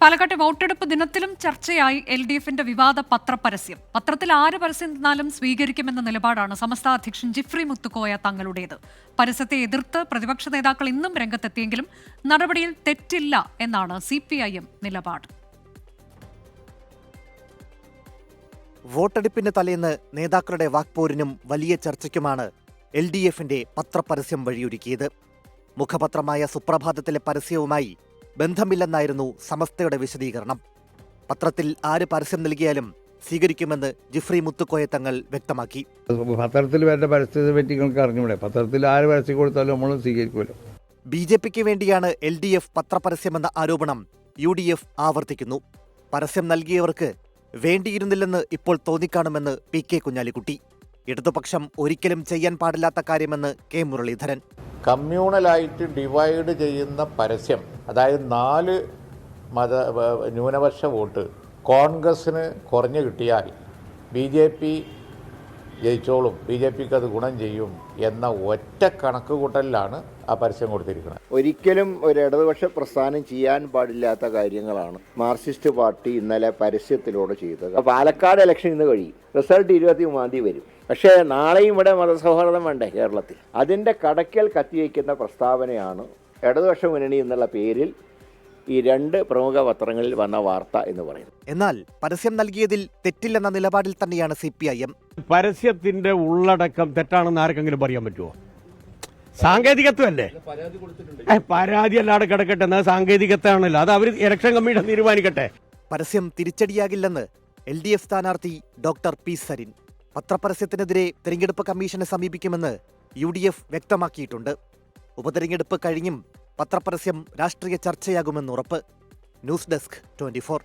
പാലക്കാട്ടെ വോട്ടെടുപ്പ് ദിനത്തിലും ചർച്ചയായി LDFന്റെ വിവാദ പത്രപരസ്യം. പത്രത്തിൽ ആര് പരസ്യം തന്നാലും സ്വീകരിക്കുമെന്ന നിലപാടാണ് സമസ്ത അധ്യക്ഷൻ ജിഫ്രി മുത്തുക്കോയ തങ്ങളുടേത്. പരസ്യത്തെ എതിർത്ത് പ്രതിപക്ഷ നേതാക്കൾ ഇന്നും രംഗത്തെത്തിയെങ്കിലും നടപടിയിൽ തെറ്റില്ല എന്നാണ് CPIM നിലപാട്. വോട്ടെടുപ്പിന് തലേന്ന് നേതാക്കളുടെ വാക്പോരിനും വലിയ ചർച്ചയ്ക്കുമാണ് LDFന്റെ പത്രപരസ്യം വഴിയൊരുക്കിയത്. മുഖപത്രമായ സുപ്രഭാതത്തിലെ പരസ്യവുമായി ബന്ധമില്ലെന്നായിരുന്നു സമസ്തയുടെ വിശദീകരണം. പത്രത്തിൽ ആര് പരസ്യം നൽകിയാലും സ്വീകരിക്കുമെന്ന് ജിഫ്രി മുത്തുക്കോയ തങ്ങൾ വ്യക്തമാക്കി. പത്രത്തിൽ വേണ്ട പരസ്യത്തെ പറ്റി നിങ്ങൾക്ക് അറിഞ്ഞൂടെ? പത്രത്തിൽ ആര് പരസ്യം കൊടുത്താലും നമ്മൾ സ്വീകരിക്കുമല്ലോ. BJPക്ക് വേണ്ടിയാണ് LDF പത്രപരസ്യമെന്ന ആരോപണം UDF ആവർത്തിക്കുന്നു. പരസ്യം നൽകിയവർക്ക് വേണ്ടിയിരുന്നില്ലെന്ന് ഇപ്പോൾ തോന്നിക്കാണുമെന്ന് PK കുഞ്ഞാലിക്കുട്ടി. ഇടതുപക്ഷം ഒരിക്കലും ചെയ്യാൻ പാടില്ലാത്ത കാര്യമെന്ന് K മുരളീധരൻ. കമ്മ്യൂണലായിട്ട് ഡിവൈഡ് ചെയ്യുന്ന പരസ്യം, അതായത് 4 ന്യൂനപക്ഷ വോട്ട് കോൺഗ്രസ്സിന് കുറഞ്ഞു കിട്ടിയാൽ BJP ജയിച്ചോളും, BJPക്ക് അത് ഗുണം ചെയ്യും എന്ന ഒറ്റ കണക്കുകൂട്ടലിലാണ് ആ പരസ്യം കൊടുത്തിരിക്കുന്നത്. ഒരിക്കലും ഒരു ഇടതുപക്ഷ പ്രസ്ഥാനം ചെയ്യാൻ പാടില്ലാത്ത കാര്യങ്ങളാണ് മാർക്സിസ്റ്റ് പാർട്ടി ഇന്നലെ പരസ്യത്തിലൂടെ ചെയ്തത്. പാലക്കാട് ഇലക്ഷൻ ഇന്ന് കഴിയും, റിസൾട്ട് 23-ാം തീയതി വരും. പക്ഷേ നാളെയും ഇവിടെ മതസൗഹാർദ്ദം വേണ്ടേ കേരളത്തിൽ? അതിൻ്റെ കടക്കൽ കത്തിവയ്ക്കുന്ന പ്രസ്താവനയാണ് ഇടതുപക്ഷ മുന്നണി എന്നുള്ള പേരിൽ ഈ 2 പ്രമുഖ പത്രങ്ങളിൽ വന്ന വാർത്ത എന്ന് പറയുന്നത്. എന്നാൽ പരസ്യം നൽകിയതിൽ തെറ്റില്ലെന്ന നിലപാടിൽ തന്നെയാണ് CPIM. പരസ്യത്തിന്റെ ഉള്ളടക്കം തെറ്റാണെന്ന് ആർക്കെങ്കിലും പറയാൻ പറ്റുമോ? സാങ്കേതികത്വമല്ലേ? പരാതി അല്ലാതെ കിടക്കട്ടെ, എന്നാൽ സാങ്കേതികത്വമാണല്ലോ, അത് അവർ ഇലക്ഷൻ കമ്മീഷൻ തീരുമാനിക്കട്ടെ. പരസ്യം തിരിച്ചടിയാകില്ലെന്ന് LDF സ്ഥാനാർത്ഥി ഡോക്ടർ P സരിൻ. പത്രപരസ്യത്തിനെതിരെ തെരഞ്ഞെടുപ്പ് കമ്മീഷനെ സമീപിക്കുമെന്ന് UDF വ്യക്തമാക്കിയിട്ടുണ്ട്. ഉപതെരഞ്ഞെടുപ്പ് കഴിഞ്ഞും പത്രപരസ്യം രാഷ്ട്രീയ ചർച്ചയാകുമെന്നുറപ്പ്. News desk 24.